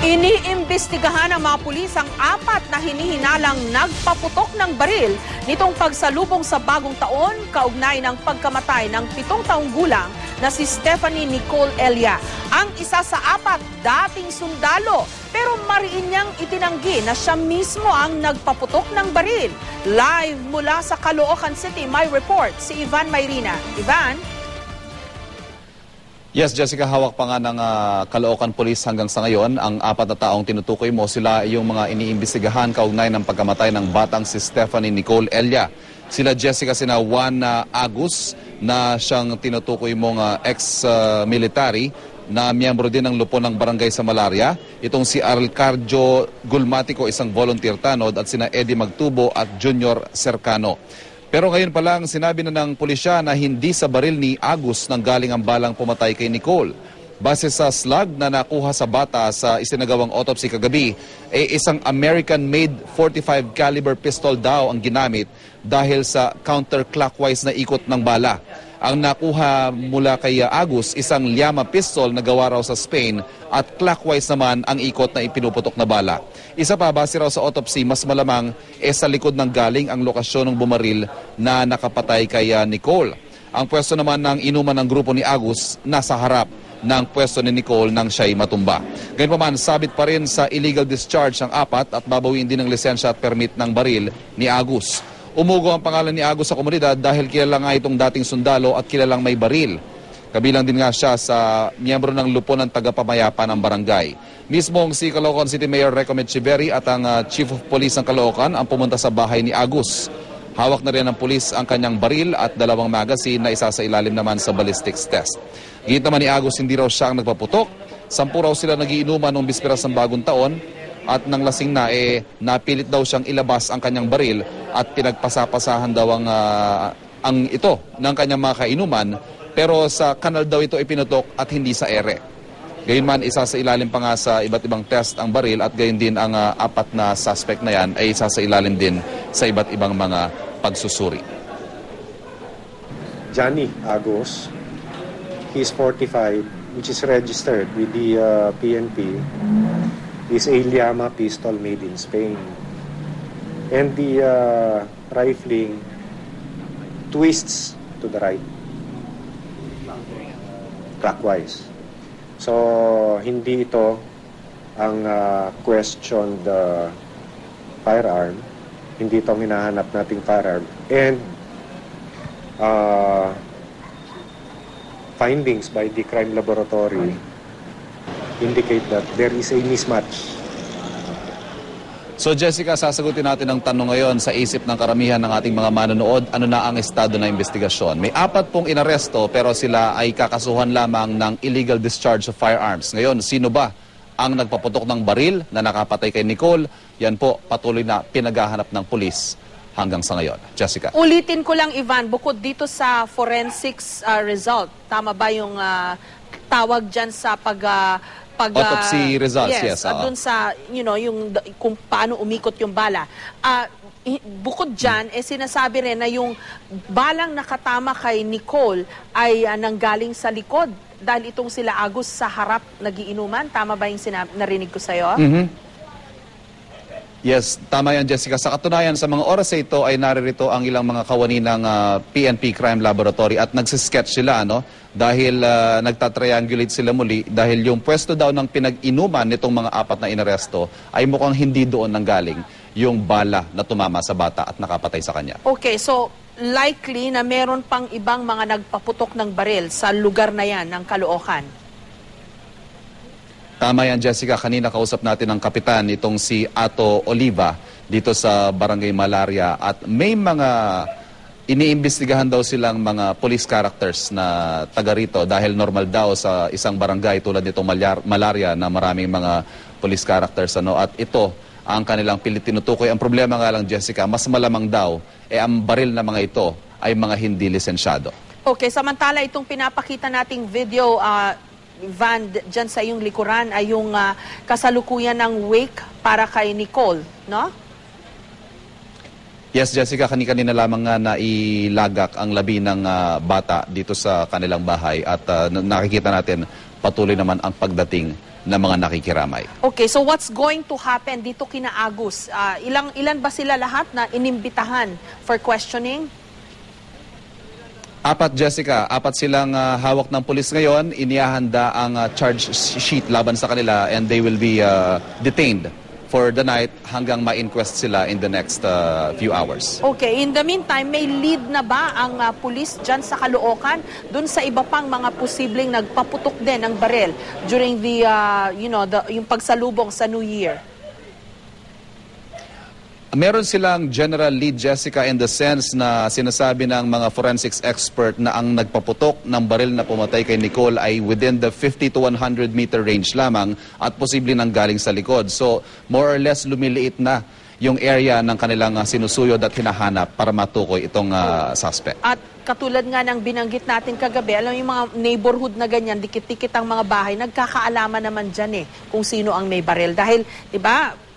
Iniimbestigahan ng mga pulis ang 4 na hinihinalang nagpaputok ng baril nitong pagsalubong sa bagong taon kaugnay ng pagkamatay ng 7 taong gulang na si Stephanie Nicole Elia. Ang isa sa 4, dating sundalo, pero mariin niyang itinanggi na siya mismo ang nagpaputok ng baril. Live mula sa Caloocan City, may report si Ivan Mayrina. Ivan? Yes, Jessica, hawak pa nga ng Caloocan Police hanggang sa ngayon. Ang 4 na taong tinutukoy mo, sila yung mga iniimbestigahan kaugnay ng pagkamatay ng batang si Stephanie Nicole Elia. Sila Jessica, sina Juan Agus na siyang tinutukoy mong ex-military na miyembro din ng lupon ng barangay sa Malaria. Itong si Alcardio Gulmatico, isang volunteer tanod, at sina Eddie Magtubo at Junior Cercano. Pero ngayon pa lang, sinabi na ng pulisya na hindi sa baril ni Agus nang galing ang balang pumatay kay Nicole. Base sa slug na nakuha sa bata sa isinagawang autopsy kagabi, isang American-made .45 caliber pistol daw ang ginamit dahil sa counterclockwise na ikot ng bala. Ang nakuha mula kay Agus, isang Llama pistol na gawa raw sa Spain at clockwise naman ang ikot na ipinuputok na bala. Isa pa, base raw sa autopsy, mas malamang sa likod ng galing ang lokasyon ng bumaril na nakapatay kay Nicole. Ang pwesto naman ng inuman ng grupo ni Agus nasa harap ng pwesto ni Nicole nang siya'y matumba. Gayunpaman, sabit pa rin sa illegal discharge ang 4 at babawiin din ng lisensya at permit ng baril ni Agus. Umugo ang pangalan ni Agus sa komunidad dahil kilala nga itong dating sundalo at kilalang may baril. Kabilang din nga siya sa miyembro ng lupon ng tagapamayapa ng barangay. Mismong si Caloocan City Mayor Recomed Chiveri at ang Chief of Police ng Caloocan ang pumunta sa bahay ni Agus. Hawak na rin ng pulis ang kanyang baril at 2 magazine na isa sa ilalim naman sa ballistics test. Gigit naman ni Agus, hindi raw siya ang nagpaputok. 10 raw sila nagiinuman noong bisperas ng bagong taon. At nang lasing na, napilit daw siyang ilabas ang kanyang baril at pinagpasapasahan daw ang ito ng kanyang mga kainuman. Pero sa kanal daw ito ipinutok at hindi sa ere. Gayunman, isa sa ilalim pa nga sa iba't ibang test ang baril at gayon din ang 4 na suspect na yan ay isa sa ilalim din sa iba't ibang mga pagsusuri. Johnny Agus, he's 45, which is registered with the PNP. Is a Llama pistol made in Spain. And the rifling twists to the right, clockwise. So, hindi ito ang questioned firearm. Hindi ito ang hinahanap nating firearm. And findings by the crime laboratory indicate that there is a mismatch. So Jessica, sasagutin natin ang tanong ngayon sa isip ng karamihan ng ating mga manonood, ano na ang estado na investigasyon. May 4 pong inaresto pero sila ay kakasuhan lamang ng illegal discharge of firearms. Ngayon, sino ba ang nagpaputok ng baril na nakapatay kay Nicole? Yan po, patuloy na pinaghahanap ng pulis hanggang sa ngayon. Jessica. Ulitin ko lang, Ivan, bukod dito sa forensics result, tama ba yung tawag dyan sa autopsy results, yes. Doon sa, yung kung paano umikot yung bala. Bukod dyan, sinasabi rin na yung balang nakatama kay Nicole ay nanggaling sa likod dahil itong sila Agus sa harap nagiinuman. Tama ba yung narinig ko sa'yo? Yes, tama yan, Jessica. Sa katunayan, sa mga oras na ito ay naririto ang ilang mga kawani ng PNP Crime Laboratory at nagsisketch sila, dahil nagtatriangulate sila muli dahil yung pwesto daw ng pinag-inuman nitong mga 4 na inaresto ay mukhang hindi doon nanggaling yung bala na tumama sa bata at nakapatay sa kanya. Okay, so likely na meron pang ibang mga nagpaputok ng baril sa lugar na yan ng Caloocan. Tama yan, Jessica. Kanina kausap natin ang kapitan, itong si Ato Oliva dito sa Barangay Malaria. At may mga iniimbestigahan daw silang mga police characters na taga rito dahil normal daw sa isang barangay tulad nitong Malaria na maraming mga police characters. At ito ang kanilang pilit tinutukoy. Ang problema nga lang, Jessica, mas malamang daw ang baril na mga ito ay mga hindi lisensyado. Okay, samantala itong pinapakita nating video, Van, dyan sa iyong likuran ay yung kasalukuyan ng wake para kay Nicole, no? Yes, Jessica, kanina lamang nga nailagak ang labi ng bata dito sa kanilang bahay at nakikita natin patuloy naman ang pagdating ng mga nakikiramay. Okay, so what's going to happen dito kina Agus? Ilan ba sila lahat na inimbitahan for questioning? 4, Jessica. 4 silang hawak ng pulis ngayon. Inihahanda ang charge sheet laban sa kanila and they will be detained for the night hanggang ma-inquest sila in the next few hours. Okay, in the meantime, may lead na ba ang pulis dyan sa Caloocan dun sa iba pang mga posibleng nagpaputok din ng baril during the, yung pagsalubong sa New Year? Meron silang general lead, Jessica, in the sense na sinasabi ng mga forensics expert na ang nagpaputok ng baril na pumatay kay Nicole ay within the 50 to 100 meter range lamang at posible nang galing sa likod. So, more or less lumiliit na yung area ng kanilang sinusuyod at hinahanap para matukoy itong suspect. At katulad nga ng binanggit natin kagabi, alam yung mga neighborhood na ganyan, dikit-dikit ang mga bahay, nagkakaalaman naman dyan kung sino ang may baril. Dahil, di ba,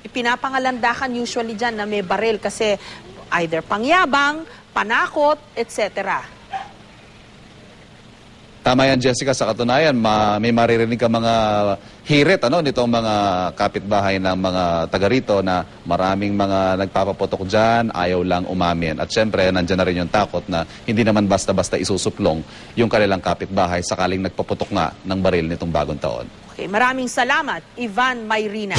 pinapangalandakan usually dyan na may baril kasi either pangyabang, panakot, etc. Tama yan, Jessica. Sa katunayan, may maririnig ka mga hirit nitong mga kapitbahay ng mga taga rito na maraming mga nagpapaputok dyan, ayaw lang umamin. At syempre, nandyan na rin yung takot na hindi naman basta-basta isusuplong yung kanilang kapitbahay sakaling nagpaputok nga ng baril nitong bagong taon. Okay, maraming salamat, Ivan Mayrina.